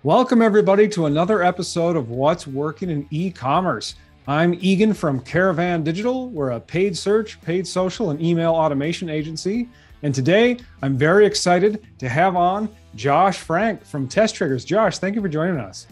Welcome everybody to another episode of What's Working in E-commerce. I'm Egan from Caravan Digital. We're a paid search, paid social, and email automation agency. And today I'm very excited to have on Josh Frank from Test Triggers. Josh, thank you for joining us.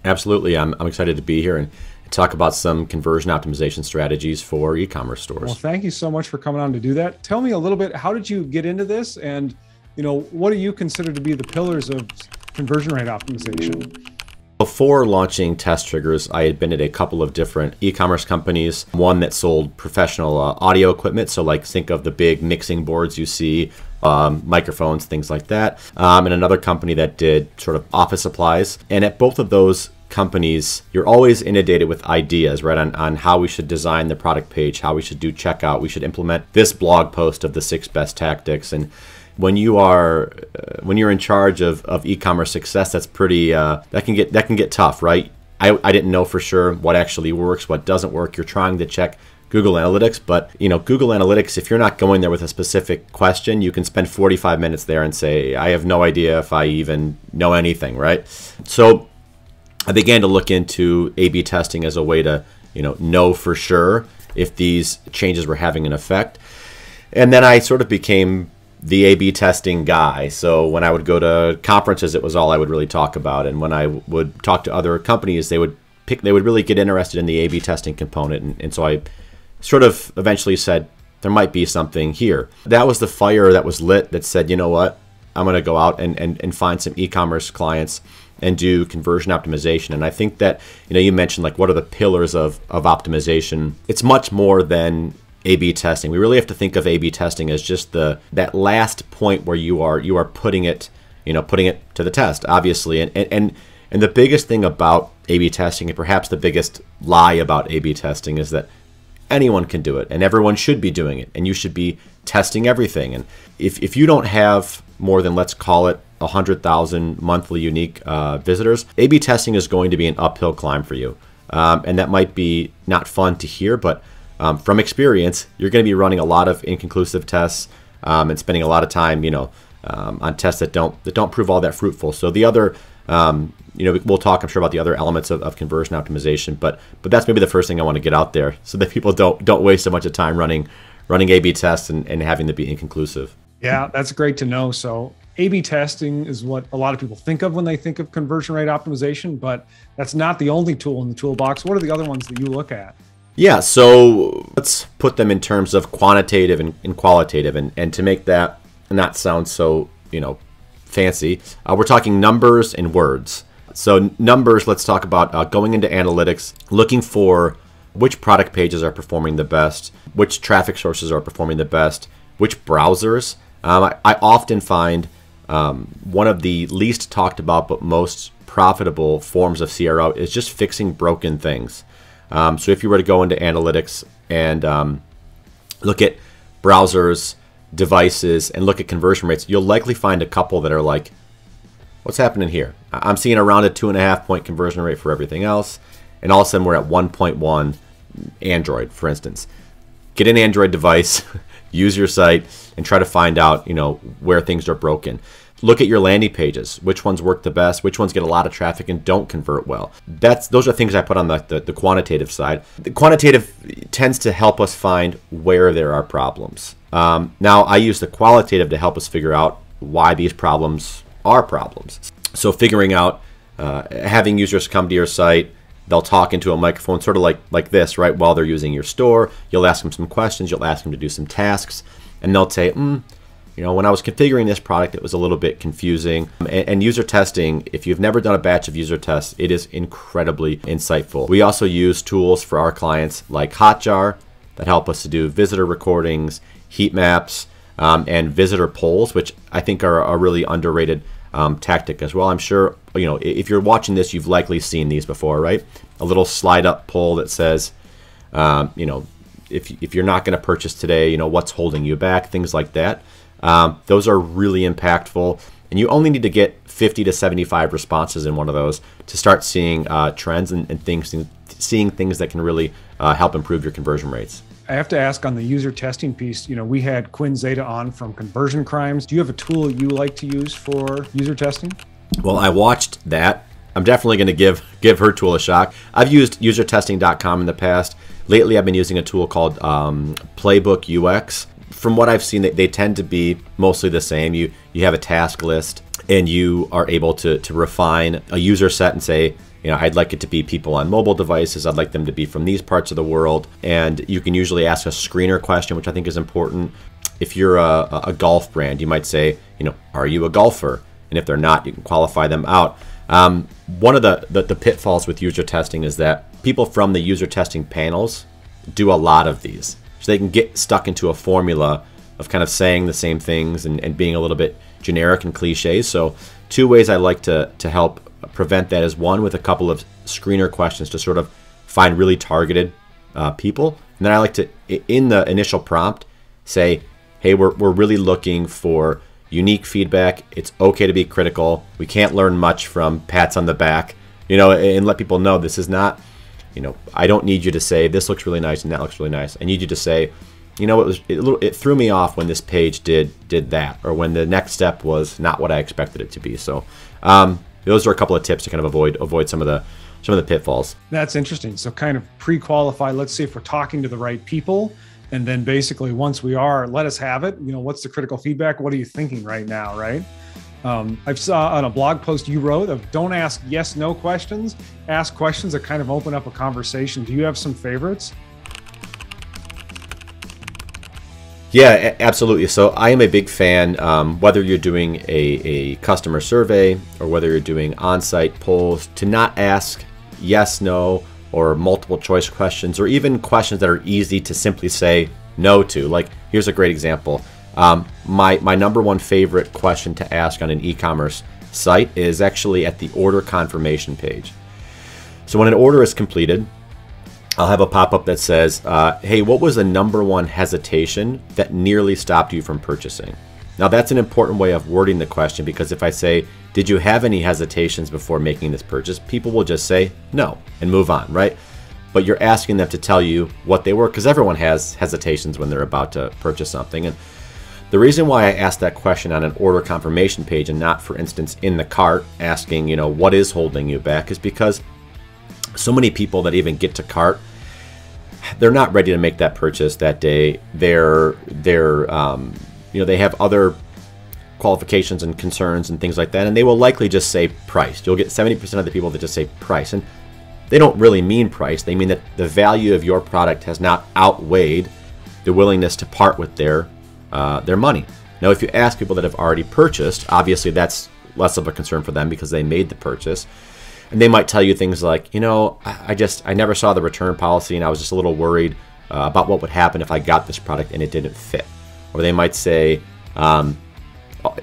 Absolutely. I'm excited to be here and talk about some conversion optimization strategies for e-commerce stores. Well, thank you so much for coming on to do that. Tell me a little bit, how did you get into this? And, what do you consider to be the pillars of conversion rate optimization? Before launching Test Triggers, I had been at a couple of different e-commerce companies. One that sold professional audio equipment, so like think of the big mixing boards you see, microphones, things like that. And another company that did sort of office supplies. And at both of those companies, you're always inundated with ideas, right, on how we should design the product page, how we should do checkout, we should implement this blog post of the 6 best tactics. And when you're in charge of e-commerce success, that's pretty that can get tough, right? I didn't know for sure what actually works, what doesn't work. You're trying to check Google Analytics, but Google Analytics, if you're not going there with a specific question, you can spend 45 minutes there and say, I have no idea if I even know anything, right? So I began to look into A/B testing as a way to know for sure if these changes were having an effect. And then I sort of became the A/B testing guy. So when I would go to conferences, it was all I would really talk about. And when I would talk to other companies, they would really get interested in the A/B testing component. And so I sort of eventually said, there might be something here. That was the fire that was lit that said, you know what, I'm going to go out and find some e-commerce clients and do conversion optimization. And I think that, you mentioned like what are the pillars of optimization. It's much more than A/B testing. We really have to think of A/B testing as just that last point where you are putting it to the test, obviously. And the biggest thing about A/B testing, and perhaps the biggest lie about A/B testing, is that anyone can do it and everyone should be doing it and you should be testing everything. And if you don't have more than, let's call it, 100,000 monthly unique visitors, A/B testing is going to be an uphill climb for you. And that might be not fun to hear, but from experience, you're going to be running a lot of inconclusive tests and spending a lot of time, on tests that don't prove all that fruitful. So the other, we'll talk, I'm sure, about the other elements of conversion optimization, but that's maybe the first thing I want to get out there, so that people don't waste so much of time running A/B tests and having them be inconclusive. Yeah, that's great to know. So A/B testing is what a lot of people think of when they think of conversion rate optimization, but that's not the only tool in the toolbox. What are the other ones that you look at? Yeah, so let's put them in terms of quantitative and qualitative. And to make that not sound so, fancy, we're talking numbers and words. So numbers, let's talk about going into analytics, looking for which product pages are performing the best, which traffic sources are performing the best, which browsers. I often find one of the least talked about but most profitable forms of CRO is just fixing broken things. So if you were to go into analytics and look at browsers, devices, and look at conversion rates, you'll likely find a couple that are like, what's happening here? I'm seeing around a 2.5 point conversion rate for everything else, and all of a sudden we're at 1.1 Android, for instance. Get an Android device, use your site, and try to find out, where things are broken. Look at your landing pages. Which ones work the best? Which ones get a lot of traffic and don't convert well? Those are things I put on the quantitative side. The quantitative tends to help us find where there are problems. Now, I use the qualitative to help us figure out why these problems are problems. So figuring out, having users come to your site, they'll talk into a microphone, sort of like this, right? While they're using your store, you'll ask them some questions, you'll ask them to do some tasks, and they'll say, when I was configuring this product, it was a little bit confusing. And user testing, if you've never done a batch of user tests, it is incredibly insightful. We also use tools for our clients like Hotjar that help us to do visitor recordings, heat maps, and visitor polls, which I think are a really underrated tactic as well. I'm sure, if you're watching this, you've likely seen these before, right? A little slide up poll that says, if you're not going to purchase today, what's holding you back, things like that. Those are really impactful, and you only need to get 50 to 75 responses in one of those to start seeing trends and seeing things that can really help improve your conversion rates. I have to ask on the user testing piece, we had Quinn Zeta on from Conversion Crimes. Do you have a tool you like to use for user testing? Well, I watched that. I'm definitely going to give her tool a shot. I've used usertesting.com in the past. Lately, I've been using a tool called Playbook UX. From what I've seen, they tend to be mostly the same. You have a task list, and you are able to refine a user set and say, I'd like it to be people on mobile devices. I'd like them to be from these parts of the world. And you can usually ask a screener question, which I think is important. If you're a golf brand, you might say, are you a golfer? And if they're not, you can qualify them out. One of the pitfalls with user testing is that people from the user testing panels do a lot of these. So they can get stuck into a formula of kind of saying the same things and being a little bit generic and cliches. So two ways I like to help prevent that is one, with a couple of screener questions to sort of find really targeted people. And then I like to, in the initial prompt, say, hey, we're really looking for unique feedback. It's okay to be critical. We can't learn much from pats on the back, and let people know this is not, I don't need you to say this looks really nice and that looks really nice. I need you to say, it threw me off when this page did that, or when the next step was not what I expected it to be. So those are a couple of tips to kind of avoid some of the pitfalls. That's interesting. So kind of pre-qualify. Let's see if we're talking to the right people. And then basically once we are, let us have it. What's the critical feedback? What are you thinking right now, right? I saw on a blog post you wrote of don't ask yes, no questions, ask questions that kind of open up a conversation. Do you have some favorites? Yeah, absolutely. So I am a big fan, whether you're doing a customer survey or whether you're doing on-site polls, to not ask yes, no, or multiple choice questions, or even questions that are easy to simply say no to. Like, here's a great example. My number one favorite question to ask on an e-commerce site is actually at the order confirmation page. So when an order is completed, I'll have a pop-up that says, hey, what was the number one hesitation that nearly stopped you from purchasing? Now that's an important way of wording the question, because if I say, did you have any hesitations before making this purchase? People will just say no and move on, right? But you're asking them to tell you what they were, because everyone has hesitations when they're about to purchase something. And the reason why I asked that question on an order confirmation page and not, for instance, in the cart asking, what is holding you back, is because so many people that even get to cart, they're not ready to make that purchase that day. They have other qualifications and concerns and things like that, and they will likely just say price. You'll get 70% of the people that just say price, and they don't really mean price. They mean that the value of your product has not outweighed the willingness to part with their money. Now, if you ask people that have already purchased, obviously that's less of a concern for them because they made the purchase. And they might tell you things like, I never saw the return policy and I was just a little worried about what would happen if I got this product and it didn't fit. Or they might say,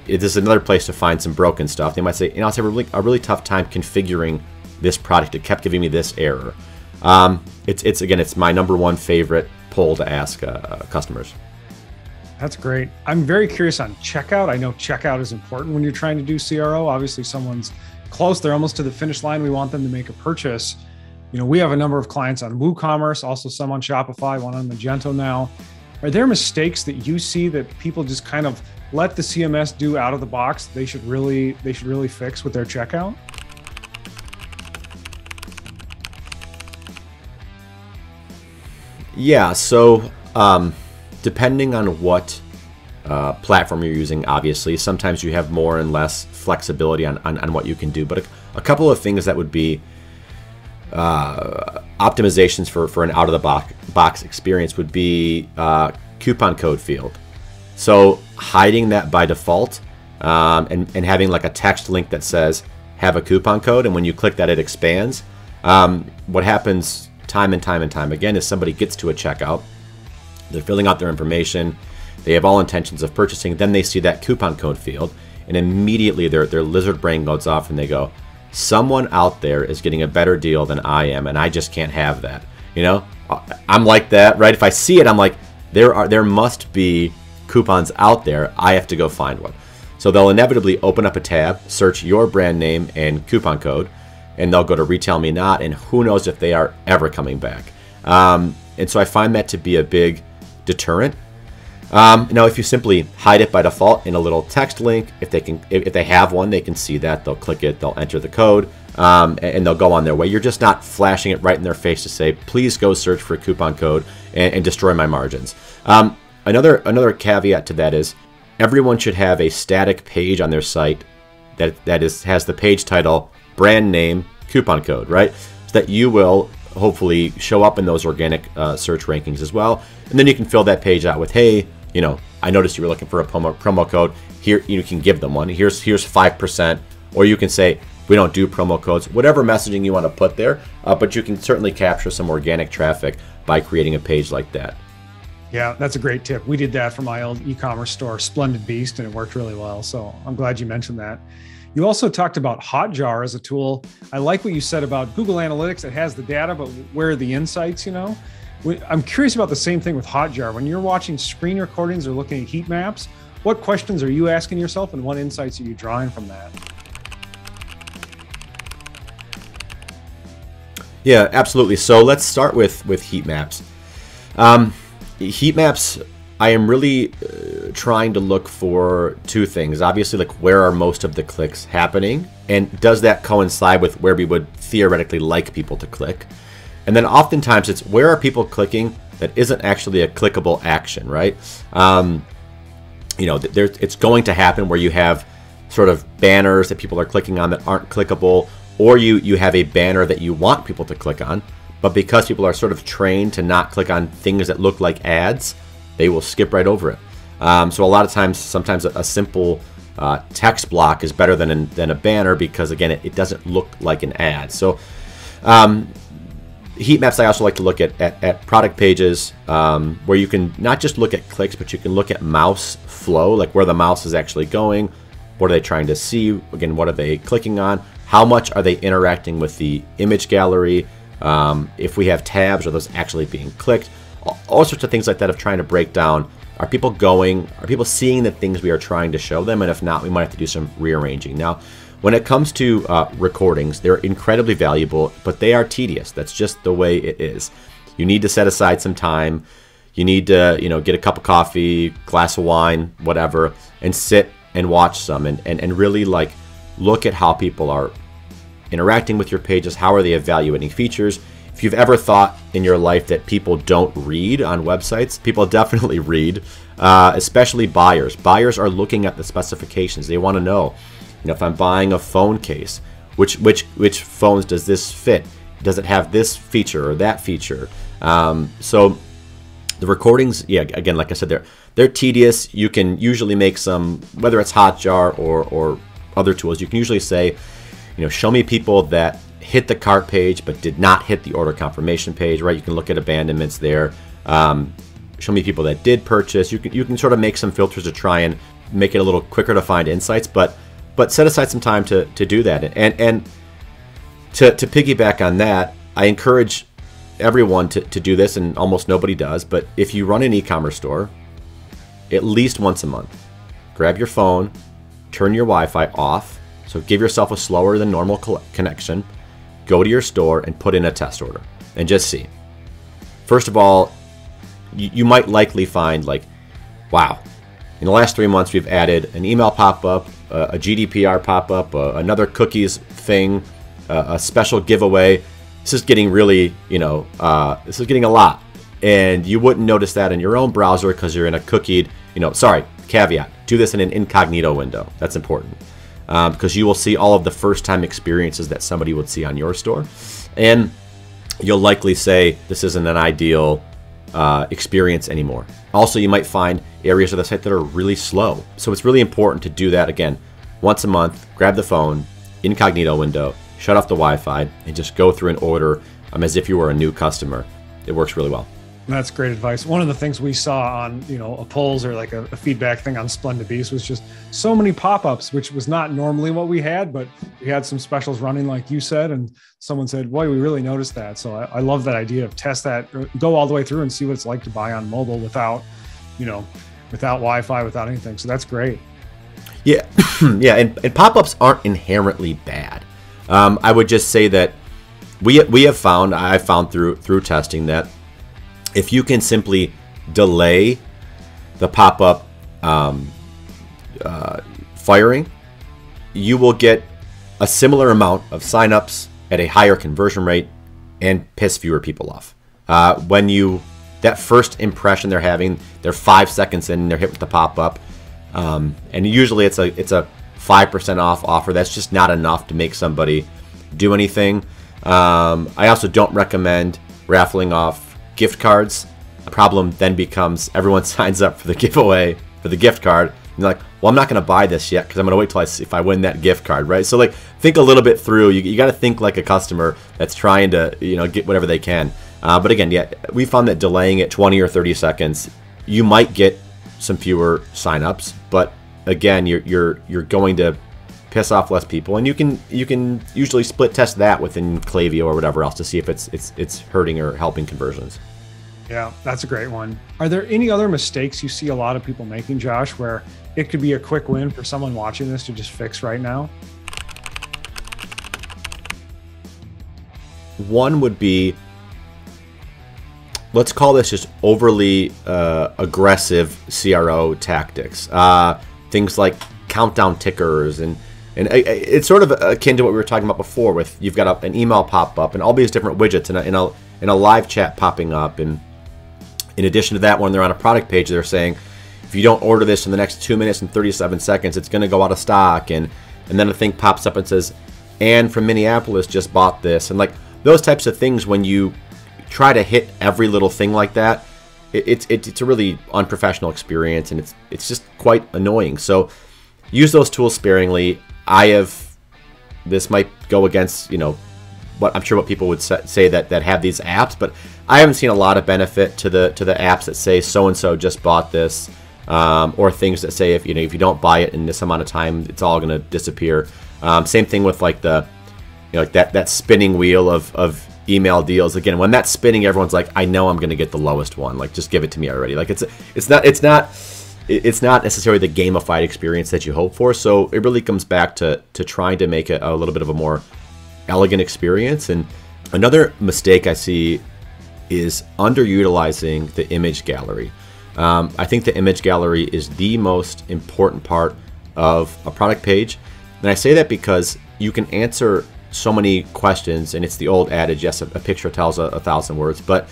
this is another place to find some broken stuff. They might say, I was having a really tough time configuring this product. It kept giving me this error. It's my number one favorite poll to ask customers. That's great. I'm very curious on checkout. I know checkout is important when you're trying to do CRO. Obviously, someone's close. They're almost to the finish line. We want them to make a purchase. We have a number of clients on WooCommerce, also some on Shopify, one on Magento now. Are there mistakes that you see that people just kind of let the CMS do out of the box they should really fix with their checkout? Yeah, so depending on what platform you're using, obviously, sometimes you have more and less flexibility on what you can do. But a couple of things that would be optimizations for an out-of-the-box experience would be coupon code field. So hiding that by default and having like a text link that says have a coupon code, and when you click that it expands. What happens time and time again is somebody gets to a checkout, they're filling out their information, they have all intentions of purchasing, then they see that coupon code field, and immediately their lizard brain goes off and they go, someone out there is getting a better deal than I am, and I just can't have that. I'm like that, right? If I see it, I'm like, there must be coupons out there. I have to go find one. So they'll inevitably open up a tab, search your brand name and coupon code, and they'll go to Retail Me Not, and who knows if they are ever coming back. And so I find that to be a big deterrent. Now, if you simply hide it by default in a little text link, if they have one, they can see that. They'll click it, they'll enter the code, and they'll go on their way. You're just not flashing it right in their face to say, please go search for a coupon code and destroy my margins. Another caveat to that is everyone should have a static page on their site that has the page title, brand name, coupon code, right? So that you will hopefully show up in those organic search rankings as well. And then you can fill that page out with, hey, I noticed you were looking for a promo code. Here, you can give them one. Here's 5%, or you can say, we don't do promo codes, whatever messaging you want to put there, but you can certainly capture some organic traffic by creating a page like that. Yeah, that's a great tip. We did that for my old e-commerce store, Splendid Beast, and it worked really well. So I'm glad you mentioned that. You also talked about Hotjar as a tool. I like what you said about Google Analytics. It has the data, but where are the insights, I'm curious about the same thing with Hotjar. When you're watching screen recordings or looking at heat maps, what questions are you asking yourself and what insights are you drawing from that? Yeah, absolutely. So let's start with heat maps. Heat maps, I am really trying to look for two things. Obviously, like where are most of the clicks happening? And does that coincide with where we would theoretically like people to click? And then oftentimes it's where are people clicking that isn't actually a clickable action, right? It's going to happen where you have sort of banners that people are clicking on that aren't clickable, or you have a banner that you want people to click on, but because people are sort of trained to not click on things that look like ads, they will skip right over it. So a lot of times, sometimes a simple text block is better than a banner because, again, it doesn't look like an ad. So heat maps, I also like to look at product pages where you can not just look at clicks, but you can look at mouse flow, like where the mouse is actually going. What are they trying to see? Again, what are they clicking on? How much are they interacting with the image gallery? If we have tabs, are those actually being clicked? All sorts of things like that of trying to break down, are people seeing the things we are trying to show them? And if not, we might have to do some rearranging. Now, when it comes to recordings, they're incredibly valuable, but they are tedious. That's just the way it is. You need to set aside some time. You need to, get a cup of coffee, glass of wine, whatever, and sit and watch some and really look at how people are interacting with your pages. How are they evaluating features? If you've ever thought in your life that people don't read on websites, people definitely read, especially buyers. Buyers are looking at the specifications. They want to know, if I'm buying a phone case, which phones does this fit? Does it have this feature or that feature? So the recordings, yeah, again, like I said, they're tedious. You can usually make some, whether it's Hotjar or other tools, you can usually say, show me people that hit the cart page but did not hit the order confirmation page, right? You can look at abandonments there. Show me people that did purchase. You can sort of make some filters to try and make it a little quicker to find insights, but set aside some time to do that. And to piggyback on that, I encourage everyone to do this, and almost nobody does, but if you run an e-commerce store, at least once a month, grab your phone, turn your Wi-Fi off, so give yourself a slower than normal connection, go to your store and put in a test order and just see. First of all, you might likely find wow, in the last 3 months we've added an email pop-up, a GDPR pop-up, another cookies thing, a special giveaway. This is getting really, this is getting a lot. And you wouldn't notice that in your own browser because you're in a cookied, caveat, do this in an incognito window. That's important. Because you will see all of the first-time experiences that somebody would see on your store. And you'll likely say, this isn't an ideal experience anymore. Also, you might find areas of the site that are really slow. So it's really important to do that, again, once a month, grab the phone, incognito window, shut off the Wi-Fi, and just go through and order as if you were a new customer. It works really well. That's great advice. One of the things we saw on, a polls or a feedback thing on Splendid Beast was just so many pop-ups, which was not normally what we had, but we had some specials running, like you said, and someone said, boy, we really noticed that. So I love that idea of test that, go all the way through and see what it's like to buy on mobile without Wi-Fi, without anything. So that's great. Yeah. Yeah. And pop-ups aren't inherently bad. I would just say that I've found through testing that if you can simply delay the pop-up firing, you will get a similar amount of signups at a higher conversion rate and piss fewer people off. That first impression they're having, they're 5 seconds in and they're hit with the pop-up, and usually it's a 5% off offer. That's just not enough to make somebody do anything. I also don't recommend raffling off gift cards. The problem then becomes everyone signs up for the giveaway for the gift card, and they're like, well, I'm not going to buy this yet because I'm going to wait till I see if I win that gift card, right? So like, think a little bit through. You got to think like a customer that's trying to get whatever they can. But again, yeah, we found that delaying it 20 or 30 seconds, you might get some fewer signups, but again, you're going to piss off less people, and you can usually split test that within Klaviyo or whatever else to see if it's hurting or helping conversions. Yeah, that's a great one. Are there any other mistakes you see a lot of people making, Josh, where it could be a quick win for someone watching this to just fix right now? One would be, let's call this just overly aggressive CRO tactics. Things like countdown tickers, and it's sort of akin to what we were talking about before with you've got an email pop up and all these different widgets in a live chat popping up. And in addition to that, when they're on a product page, they're saying, if you don't order this in the next 2 minutes and 37 seconds, it's going to go out of stock. And then a thing pops up and says, Anne from Minneapolis just bought this. And like those types of things, when you try to hit every little thing like that, it's a really unprofessional experience, and it's just quite annoying. So use those tools sparingly. This might go against what I'm sure what people would say that have these apps, but I haven't seen a lot of benefit to the apps that say so and so just bought this, or things that say if you don't buy it in this amount of time, it's all going to disappear. Same thing with like that spinning wheel of email deals. Again, when that's spinning, everyone's like, I know I'm going to get the lowest one. Like, just give it to me already. Like, it's not necessarily the gamified experience that you hope for. So it really comes back to trying to make it a little bit of a more elegant experience. And another mistake I see is underutilizing the image gallery. I think the image gallery is the most important part of a product page. And I say that because you can answer so many questions, and it's the old adage, yes, a picture tells 1,000 words, but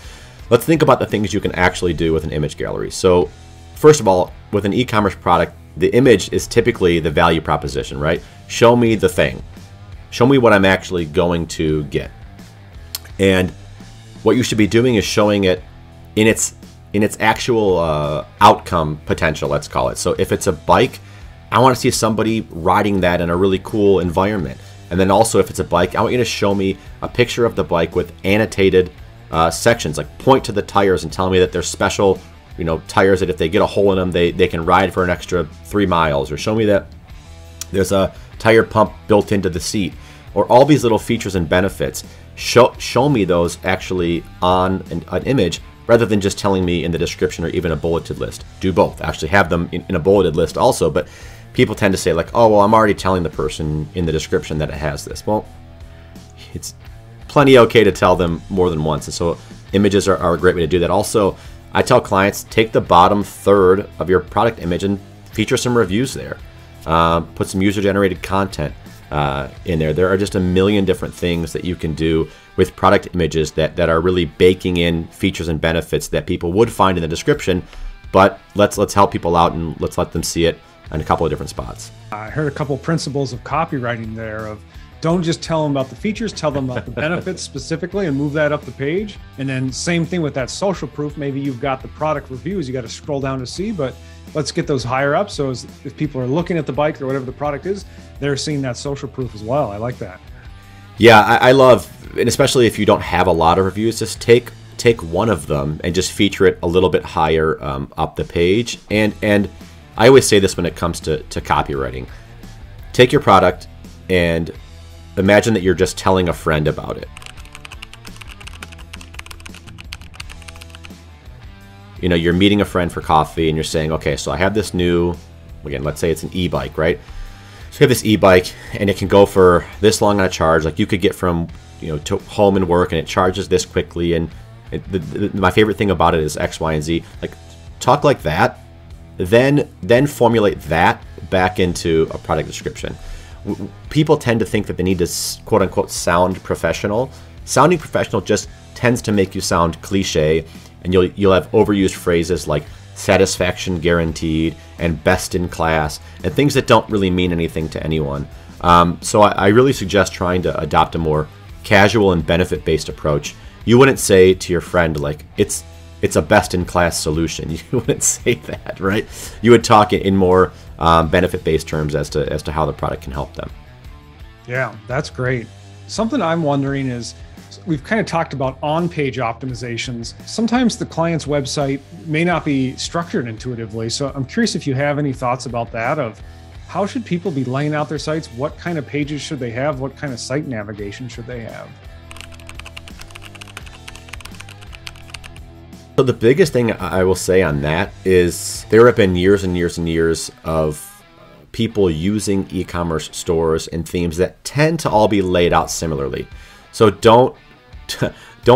let's think about the things you can actually do with an image gallery. So first of all, with an e-commerce product, the image is typically the value proposition, right? Show me the thing. Show me what I'm actually going to get. And what you should be doing is showing it in its actual outcome potential, let's call it. So if it's a bike, I want to see somebody riding that in a really cool environment. And then also, if it's a bike, I want you to show me a picture of the bike with annotated sections, like point to the tires and tell me that they're special, tires that if they get a hole in them, they can ride for an extra 3 miles, or show me that there's a tire pump built into the seat, or all these little features and benefits. Show me those actually on an image, rather than just telling me in the description or even a bulleted list. Do both. Actually have them in a bulleted list also, but people tend to say like, oh, well, I'm already telling the person in the description that it has this. Well, it's plenty okay to tell them more than once. And so images are a great way to do that. Also, I tell clients, take the bottom third of your product image and feature some reviews there. Put some user-generated content in there. There are just a million different things that you can do with product images that are really baking in features and benefits that people would find in the description. But let's help people out, and let's let them see it in a couple of different spots. I heard a couple principles of copywriting there of don't just tell them about the features, tell them about the benefits specifically and move that up the page. And then same thing with that social proof. Maybe you've got the product reviews you got to scroll down to see, but let's get those higher up. So if people are looking at the bike or whatever the product is, they're seeing that social proof as well. I like that. Yeah, I love, and especially if you don't have a lot of reviews, just take one of them and just feature it a little bit higher up the page. And I always say this when it comes to copywriting. Take your product and imagine that you're just telling a friend about it. You're meeting a friend for coffee and you're saying, okay, so I have this new, again, let's say it's an e-bike, right? So you have this e-bike and it can go for this long on a charge. Like you could get from, to home and work, and it charges this quickly. And my favorite thing about it is X, Y, and Z. Like, talk like that then formulate that back into a product description. People tend to think that they need to quote unquote sound professional. Sounding professional just tends to make you sound cliche, and you'll have overused phrases like satisfaction guaranteed and best in class and things that don't really mean anything to anyone. So I really suggest trying to adopt a more casual and benefit-based approach. You wouldn't say to your friend like it's a best-in-class solution. You wouldn't say that, right? You would talk in more benefit-based terms as to how the product can help them. Yeah, that's great. Something I'm wondering is, we've kind of talked about on-page optimizations. Sometimes the client's website may not be structured intuitively. So I'm curious if you have any thoughts about that, of how should people be laying out their sites? What kind of pages should they have? What kind of site navigation should they have? So the biggest thing I will say on that is there have been years and years and years of people using e-commerce stores and themes that tend to all be laid out similarly. So don't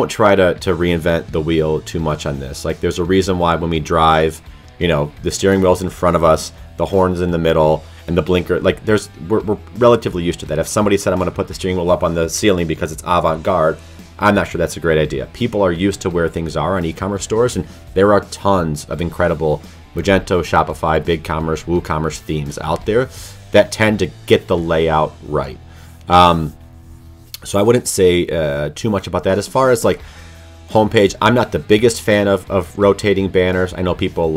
try to reinvent the wheel too much on this. Like, there's a reason why when we drive, the steering wheel's in front of us, the horn's in the middle, and the blinker. Like, we're relatively used to that. If somebody said I'm going to put the steering wheel up on the ceiling because it's avant-garde, I'm not sure that's a great idea. People are used to where things are on e-commerce stores, and there are tons of incredible Magento, Shopify, BigCommerce, WooCommerce themes out there that tend to get the layout right. So I wouldn't say too much about that. As far as like homepage, I'm not the biggest fan of rotating banners. I know people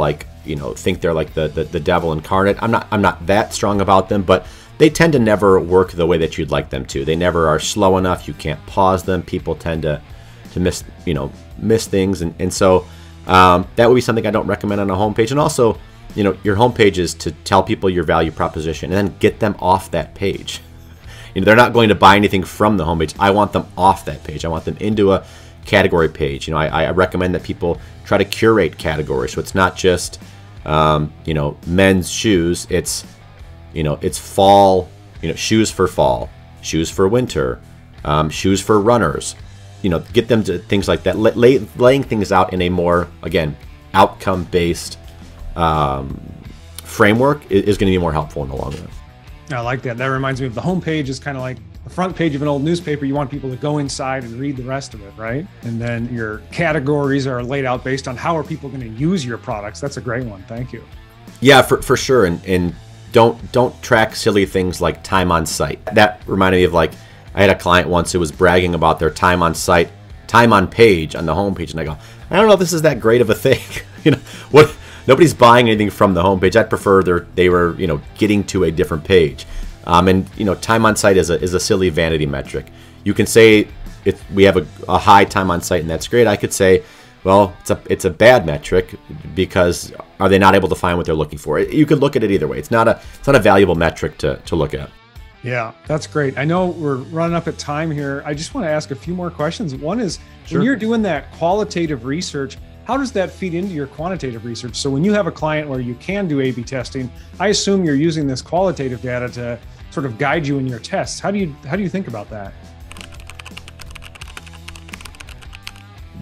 think they're like the devil incarnate. I'm not that strong about them, but they tend to never work the way that you'd like them to. They never are slow enough. You can't pause them. People tend to miss things, and so that would be something I don't recommend on a homepage. And also, your homepage is to tell people your value proposition and then get them off that page. They're not going to buy anything from the homepage. I want them off that page. I want them into a category page. I recommend that people try to curate categories, so it's not just men's shoes. It's fall, shoes for fall, shoes for winter, shoes for runners. Get them to things like that. Laying things out in a more, again, outcome-based framework is going to be more helpful in the long run. I like that. That reminds me of the homepage is kind of like the front page of an old newspaper. You want people to go inside and read the rest of it, right? And then your categories are laid out based on how are people going to use your products. That's a great one. Thank you. Yeah, for sure. And don't track silly things like time on site. That reminded me of I had a client once who was bragging about their time on site, time on page on the homepage, and I go, I don't know if this is that great of a thing. What? Nobody's buying anything from the homepage. I'd prefer they were getting to a different page. And time on site is a silly vanity metric. You can say we have a high time on site and that's great. I could say, well, it's a bad metric because are they not able to find what they're looking for? You could look at it either way. It's not a valuable metric to look at. Yeah, that's great. I know we're running up at time here. I just want to ask a few more questions. One is, Sure. When you're doing that qualitative research, how does that feed into your quantitative research? So when you have a client where you can do A/B testing, I assume you're using this qualitative data to sort of guide you in your tests. How do you think about that?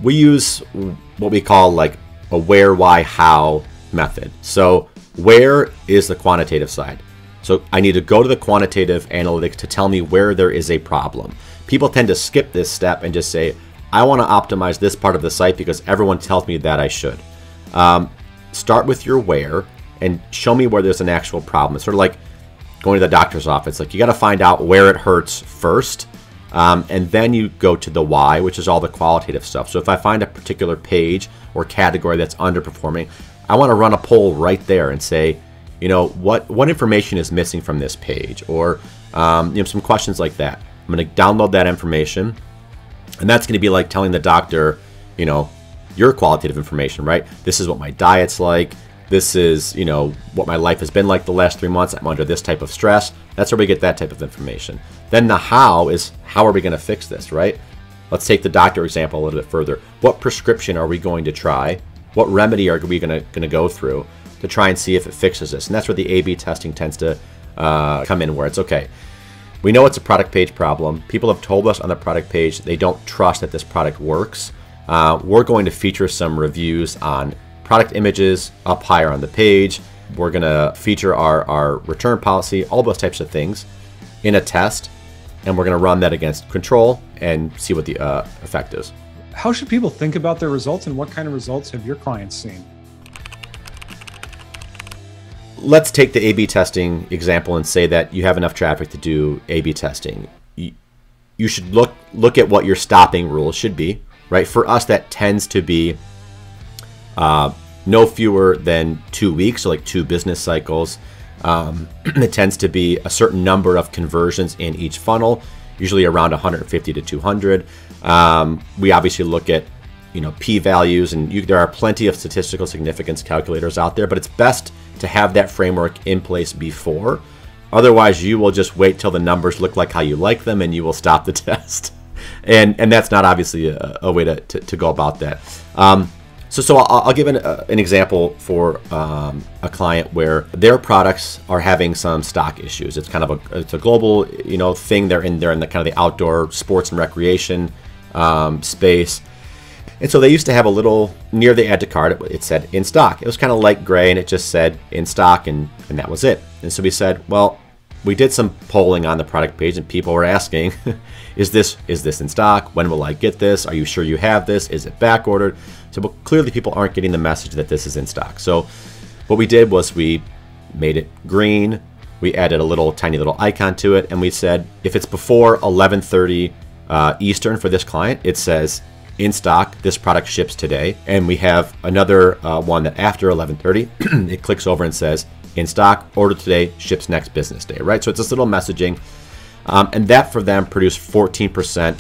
We use what we call a where, why, how method. So where is the quantitative side? So I need to go to the quantitative analytics to tell me where there is a problem. People tend to skip this step and just say, I want to optimize this part of the site because everyone tells me that I should. Start with your where and show me where there's an actual problem. It's sort of like going to the doctor's office. You got to find out where it hurts first, and then you go to the why, which is all the qualitative stuff. So if I find a particular page or category that's underperforming, I want to run a poll right there and say, what information is missing from this page, or some questions like that. I'm going to download that information. And that's going to be like telling the doctor, your qualitative information, right? This is what my diet's like. This is, what my life has been like the last 3 months. I'm under this type of stress. That's where we get that type of information. Then the how is, how are we going to fix this, right? Let's take the doctor example a little bit further. What prescription are we going to try? What remedy are we going to go through to try and see if it fixes this? And that's where the A/B testing tends to come in, where it's okay. We know it's a product page problem. People have told us on the product page they don't trust that this product works. We're going to feature some reviews on product images up higher on the page, We're going to feature our return policy, all those types of things in a test, and we're going to run that against control and see what the effect is. How should people think about their results, and what kind of results have your clients seen? Let's take the A/B testing example and say that you have enough traffic to do A/B testing. You should look at what your stopping rules should be, right? For us, that tends to be no fewer than 2 weeks, so like 2 business cycles. It tends to be a certain number of conversions in each funnel, usually around 150 to 200. We obviously look at p-values, and there are plenty of statistical significance calculators out there, but it's best to have that framework in place before. Otherwise, you will just wait till the numbers look like how you like them, and you will stop the test. And that's not obviously a way to go about that. So I'll give an example for a client where their products are having some stock issues. It's kind of a global thing. They're in the kind of the outdoor sports and recreation space. And so they used to have a little near the add to cart. It said in stock. It was kind of light gray, and it just said in stock, and that was it. And so we said, well, we did some polling on the product page, and people were asking, is this in stock? When will I get this? Are you sure you have this? Is it back ordered? So well, clearly people aren't getting the message that this is in stock. So what we did was we made it green. We added a tiny little icon to it, and we said if it's before 11:30 Eastern for this client, it says in stock, this product ships today. And we have another one that after 11:30, it clicks over and says in stock, order today, ships next business day, right? So it's this little messaging, and that for them produced 14%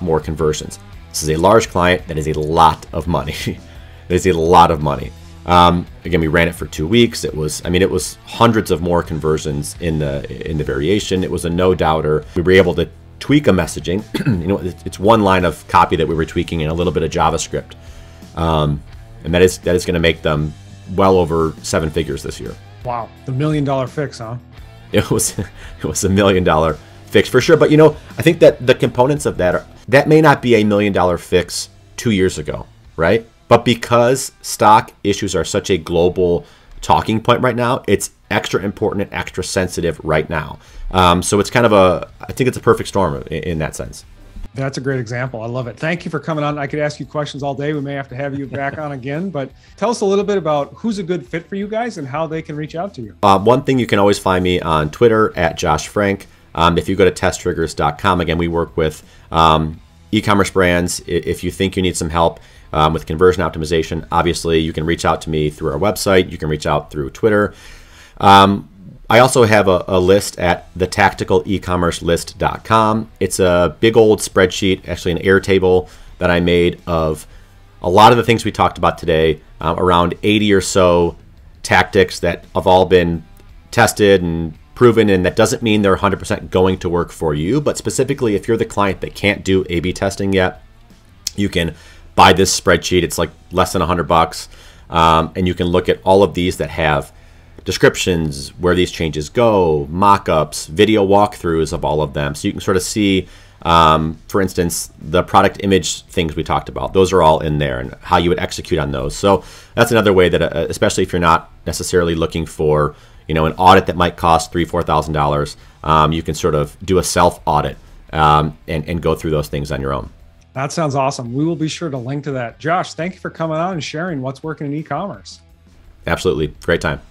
more conversions. This is a large client. That is a lot of money. That is a lot of money. Again, we ran it for 2 weeks. It was hundreds of more conversions in the variation. It was a no doubter. We were able to tweak a messaging. It's one line of copy that we were tweaking in a little bit of JavaScript, and that is going to make them well over 7 figures this year. Wow, the $1 million fix, huh? It was a $1 million fix for sure. But I think that the components of that may not be a $1 million fix 2 years ago, right? But because stock issues are such a global talking point right now, it's extra important and extra sensitive right now. So it's kind of I think it's a perfect storm in that sense. That's a great example. I love it. Thank you for coming on. I could ask you questions all day. We may have to have you back on again, but tell us a little bit about who's a good fit for you guys and how they can reach out to you. One thing, you can always find me on Twitter at Josh Frank. If you go to testtriggers.com, again, we work with e-commerce brands. If you think you need some help with conversion optimization, obviously you can reach out to me through our website. You can reach out through Twitter. I also have a list at thetacticalecommercelist.com. It's a big old spreadsheet, actually an Airtable that I made of a lot of the things we talked about today, around 80 or so tactics that have all been tested and proven, and that doesn't mean they're 100% going to work for you, but specifically if you're the client that can't do A/B testing yet, you can buy this spreadsheet. It's like less than $100, and you can look at all of these that have descriptions, where these changes go, mock-ups, video walkthroughs of all of them. So you can sort of see, for instance, the product image things we talked about. Those are all in there, and how you would execute on those. So that's another way that, especially if you're not necessarily looking for an audit that might cost $3,000-$4,000, you can sort of do a self-audit and go through those things on your own. That sounds awesome. We will be sure to link to that. Josh, thank you for coming on and sharing what's working in e-commerce. Absolutely. Great time.